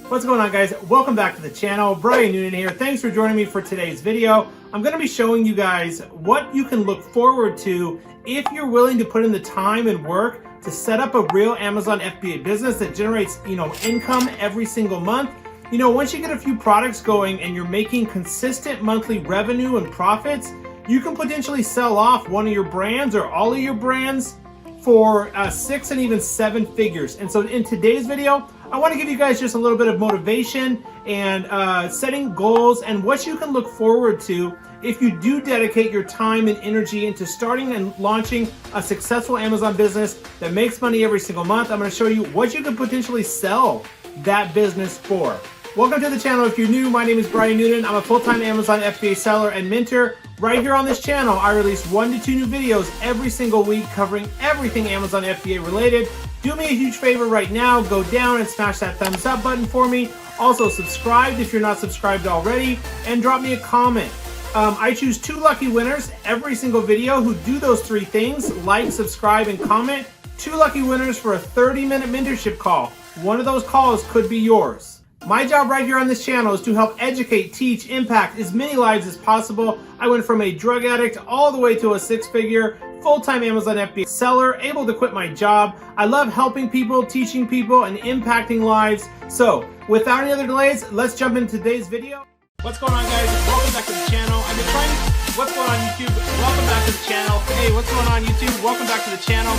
What's going on, guys? Welcome back to the channel. Brian Noonan here. Thanks for joining me for today's video. I'm going to be showing you guys what you can look forward to if you're willing to put in the time and work to set up a real Amazon FBA business that generates, income every single month. Once you get a few products going and you're making consistent monthly revenue and profits, you can potentially sell off one of your brands or all of your brands for 6 and even 7 figures. And so in today's video, I want to give you guys just a little bit of motivation and setting goals and what you can look forward to if you do dedicate your time and energy into starting and launching a successful Amazon business that makes money every single month. I'm going to show you what you can potentially sell that business for. Welcome to the channel. If you're new, my name is Brian Noonan. I'm a full-time Amazon FBA seller and mentor. Right here on this channel, I release 1 to 2 new videos every single week covering everything Amazon FBA related. Do me a huge favor right now, go down and smash that thumbs up button for me. Also subscribe if you're not subscribed already, and drop me a comment. I choose 2 lucky winners every single video who do those 3 things: like, subscribe, and comment. 2 lucky winners for a 30-minute mentorship call. One of those calls could be yours. My job right here on this channel is to help educate, teach, impact as many lives as possible. I went from a drug addict all the way to a 6-figure full-time Amazon FBA seller, able to quit my job. I love helping people, teaching people, and impacting lives. So without any other delays, let's jump into today's video. What's going on, guys? Welcome back to the channel. I've been trying. What's going on, YouTube? Welcome back to the channel. Hey, what's going on, YouTube? Welcome back to the channel.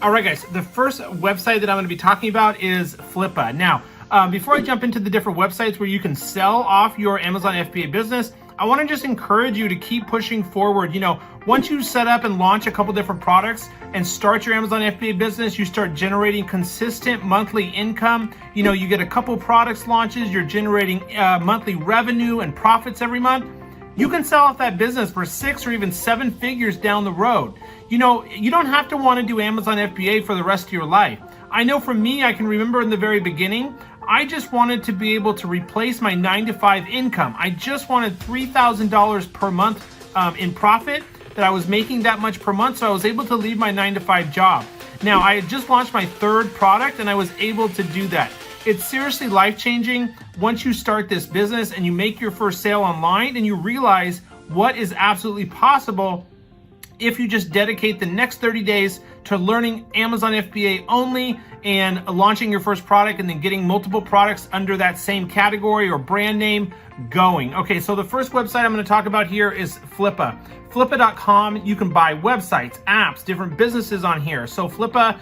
All right, guys, the first website that I'm going to be talking about is Flippa. Now, before I jump into the different websites where you can sell off your Amazon FBA business, I want to just encourage you to keep pushing forward. Once you set up and launch a couple different products and start your Amazon FBA business, you start generating consistent monthly income. You get a couple products launches, you're generating monthly revenue and profits every month. You can sell off that business for 6 or even 7 figures down the road. You don't have to want to do Amazon FBA for the rest of your life. I know for me, I can remember in the very beginning, I just wanted to be able to replace my 9-to-5 income. I just wanted $3,000 per month in profit, that I was making that much per month, so I was able to leave my 9-to-5 job. Now, I had just launched my 3rd product and I was able to do that. It's seriously life-changing once you start this business and you make your first sale online and you realize what is absolutely possible if you just dedicate the next 30 days to learning Amazon FBA only and launching your first product and then getting multiple products under that same category or brand name going. Okay, so the first website I'm going to talk about here is Flippa. Flippa.com, you can buy websites, apps, different businesses on here. So Flippa,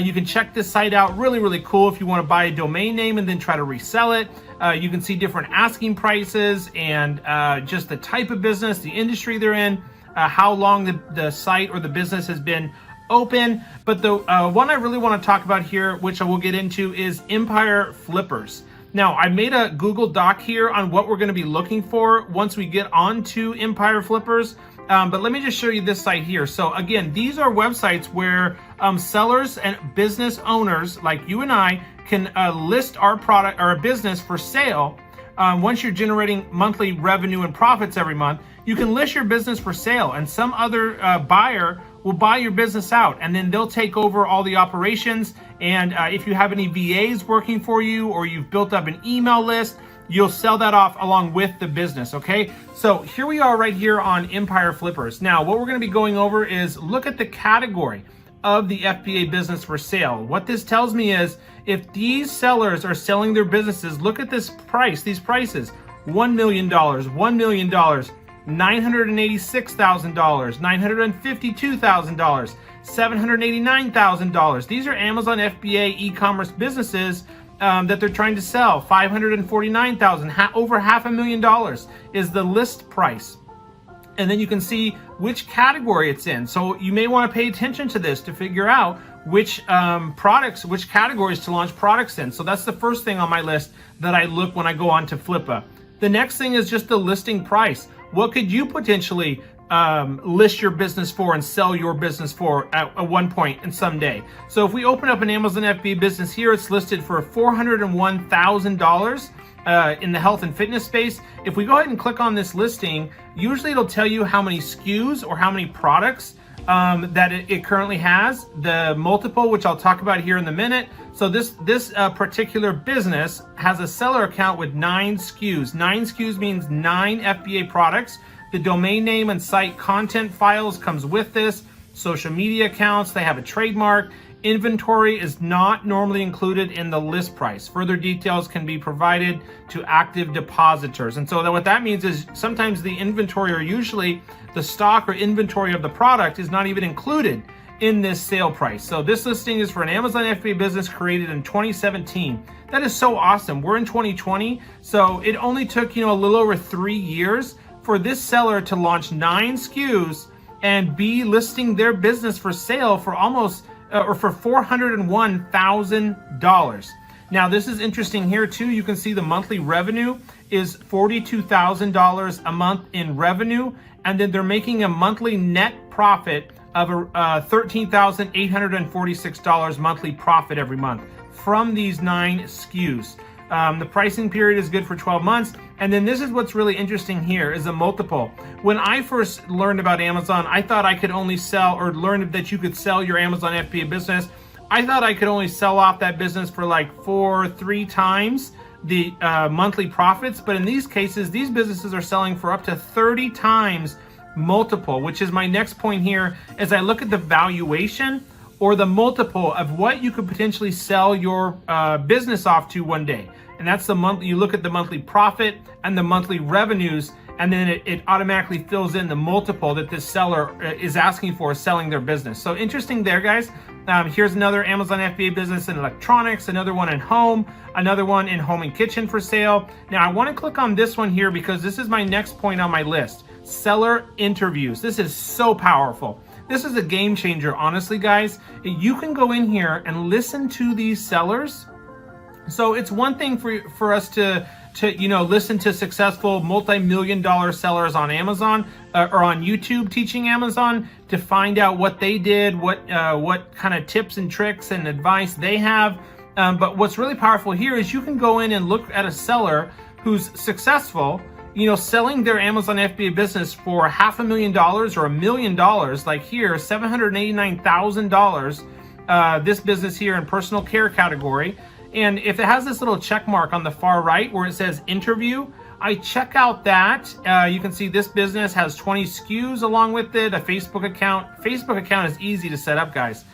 you can check this site out. Really, really cool if you want to buy a domain name and then try to resell it. You can see different asking prices and just the type of business, the industry they're in, how long the site or the business has been open. But the one I really want to talk about here, which I will get into, is Empire Flippers. Now, I made a Google Doc here on what we're going to be looking for once we get onto Empire Flippers. But let me just show you this site here. So again, these are websites where sellers and business owners like you and I can list our product or a business for sale. Once you're generating monthly revenue and profits every month, you can list your business for sale, and some other buyer will buy your business out, and then they'll take over all the operations. And if you have any VAs working for you or you've built up an email list, you'll sell that off along with the business, okay? So here we are right here on Empire Flippers. Now, what we're going to be going over is look at the category of the FBA business for sale. What this tells me is if these sellers are selling their businesses, look at this price, these prices: $1 million, $1 million, $986,000, $952,000, $789,000. These are Amazon FBA e-commerce businesses that they're trying to sell. $549,000, over $500,000 is the list price. And then you can see which category it's in. So you may want to pay attention to this to figure out which products, which categories to launch products in. So that's the first thing on my list that I look when I go on to Flippa. The next thing is just the listing price. What could you potentially list your business for and sell your business for at one point and someday? So if we open up an Amazon FBA business here, it's listed for $401,000 in the health and fitness space. If we go ahead and click on this listing, usually it'll tell you how many SKUs or how many products that it currently has, the multiple, which I'll talk about here in a minute. So this particular business has a seller account with 9 SKUs. 9 SKUs means 9 FBA products. The domain name and site content files comes with this. Social media accounts, they have a trademark. Inventory is not normally included in the list price. Further details can be provided to active depositors. And so what that means is sometimes the inventory, or usually the stock or inventory of the product, is not even included in this sale price. So this listing is for an Amazon FBA business created in 2017. That is so awesome. We're in 2020, so it only took, a little over 3 years for this seller to launch 9 SKUs and be listing their business for sale for almost for $401,000. Now this is interesting here too. You can see the monthly revenue is $42,000 a month in revenue, and then they're making a monthly net profit of $13,846 monthly profit every month from these 9 SKUs. The pricing period is good for 12 months. And then this is what's really interesting here is a multiple. When I first learned about Amazon, I thought I could only sell, or learned that you could sell your Amazon FBA business. I thought I could only sell off that business for like 3 times the monthly profits. But in these cases, these businesses are selling for up to 30 times multiple, which is my next point here as I look at the valuation or the multiple of what you could potentially sell your business off to one day. And that's the month. You look at the monthly profit and the monthly revenues, and then it automatically fills in the multiple that this seller is asking for selling their business. So interesting there, guys. Here's another Amazon FBA business in electronics, another one in home, another one in home and kitchen for sale. Now I want to click on this one here because this is my next point on my list. Seller interviews. This is so powerful. This is a game changer, honestly, guys. You can go in here and listen to these sellers. So it's one thing for us to listen to successful multi-million-dollar sellers on Amazon or on YouTube teaching Amazon to find out what they did, what kind of tips and tricks and advice they have. But what's really powerful here is you can go in and look at a seller who's successful, selling their Amazon FBA business for $500,000 or $1 million, like here, $789,000. This business here in personal care category. And if it has this little check mark on the far right where it says interview, I check out that. You can see this business has 20 SKUs along with it, a Facebook account. Facebook account is easy to set up, guys.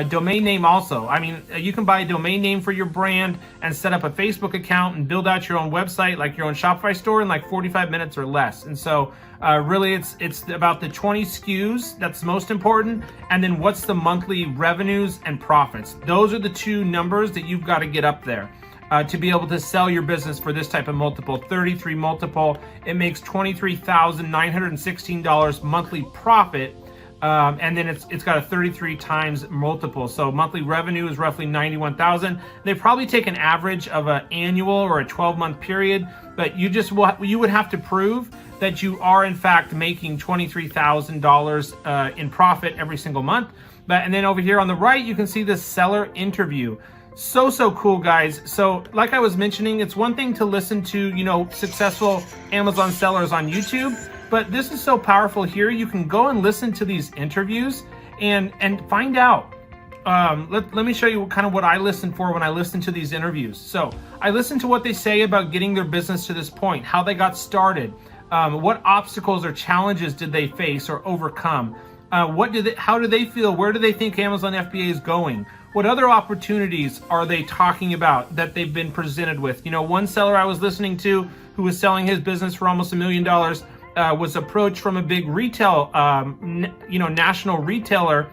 Domain name also. I mean, you can buy a domain name for your brand and set up a Facebook account and build out your own website, like your own Shopify store, in like 45 minutes or less. And so really it's about the 20 SKUs that's most important, and then what's the monthly revenues and profits. Those are the 2 numbers that you've got to get up there to be able to sell your business for this type of multiple. 33 multiple, it makes $23,916 monthly profit. And then it's got a 33 times multiple. So monthly revenue is roughly 91,000. They probably take an average of an annual or a 12-month period, but you would have to prove that you are in fact making $23,000 in profit every single month. And then over here on the right, you can see the seller interview. So cool, guys. So like I was mentioning, it's one thing to listen to, successful Amazon sellers on YouTube, but this is so powerful here. You can go and listen to these interviews and find out. Let me show you kind of what I listen for when I listen to these interviews. So I listen to what they say about getting their business to this point, how they got started, what obstacles or challenges did they face or overcome, how do they feel, where do they think Amazon FBA is going, what other opportunities are they talking about that they've been presented with. One seller I was listening to who was selling his business for almost $1 million was approached from a big retail, national retailer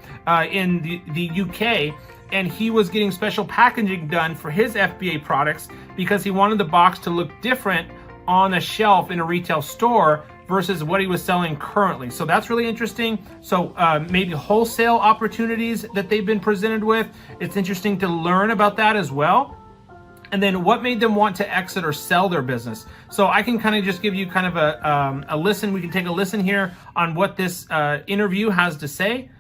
in the UK, and he was getting special packaging done for his FBA products because he wanted the box to look different on a shelf in a retail store versus what he was selling currently. So that's really interesting. So maybe wholesale opportunities that they've been presented with. It's interesting to learn about that as well. And then what made them want to exit or sell their business. So I can kind of just give you kind of a listen. We can take a listen here on what this interview has to say.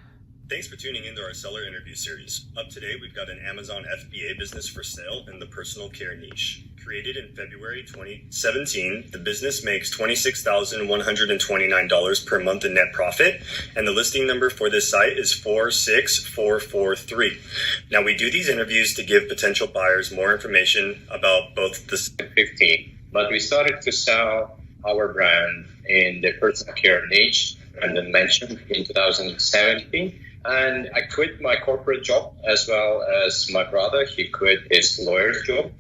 Thanks for tuning into our seller interview series. Up today, we've got an Amazon FBA business for sale in the personal care niche. Created in February 2017, the business makes $26,129 per month in net profit, and the listing number for this site is 46443. Now, we do these interviews to give potential buyers more information about both the 15, but we started to sell our brand in the personal care niche, and then mentioned in 2017. And I quit my corporate job as well as my brother. He quit his lawyer's job.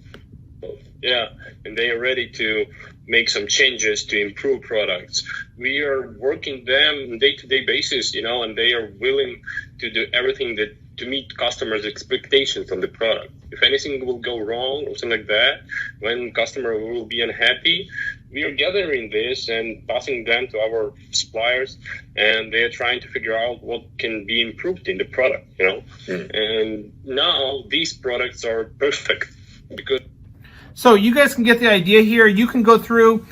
Yeah, and they are ready to make some changes to improve products. We are working them on a day-to-day basis, and they are willing to do everything to meet customers' expectations on the product. If anything will go wrong or something like that, when customer will be unhappy, we are gathering this and passing them to our suppliers, and they are trying to figure out what can be improved in the product, And now these products are perfect because. So you guys can get the idea here. You can go through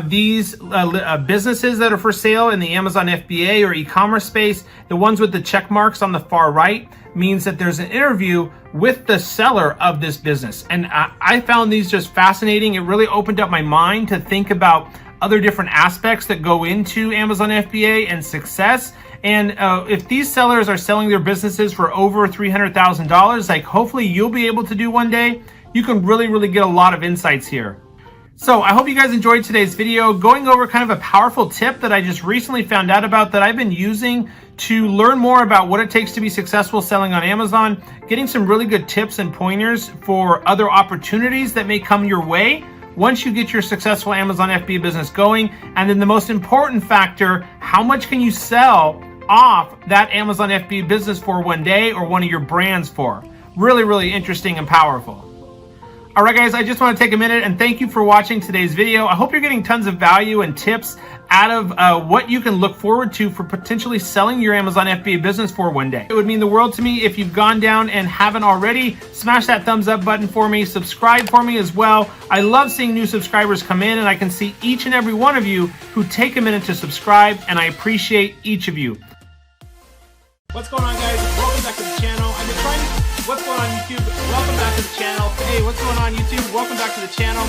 these businesses that are for sale in the Amazon FBA or e-commerce space. The ones with the check marks on the far right means that there's an interview with the seller of this business. And I found these just fascinating. It really opened up my mind to think about other different aspects that go into Amazon FBA and success. And if these sellers are selling their businesses for over $300,000, like hopefully you'll be able to do one day, you can really get a lot of insights here. So I hope you guys enjoyed today's video, going over kind of a powerful tip that I just recently found out about that I've been using to learn more about what it takes to be successful selling on Amazon, getting some really good tips and pointers for other opportunities that may come your way once you get your successful Amazon FBA business going. And then the most important factor, how much can you sell off that Amazon FBA business for one day or one of your brands for? Really interesting and powerful. All right, guys, I just want to take a minute and thank you for watching today's video. I hope you're getting tons of value and tips out of what you can look forward to for potentially selling your Amazon FBA business for one day. It would mean the world to me if you've gone down and haven't already. Smash that thumbs up button for me. Subscribe for me as well. I love seeing new subscribers come in, and I can see each and every one of you who take a minute to subscribe, and I appreciate each of you. What's going on, guys? Welcome back to the channel. I've been trying to... What's going on, YouTube? Welcome back to the channel. Hey, what's going on, YouTube? Welcome back to the channel.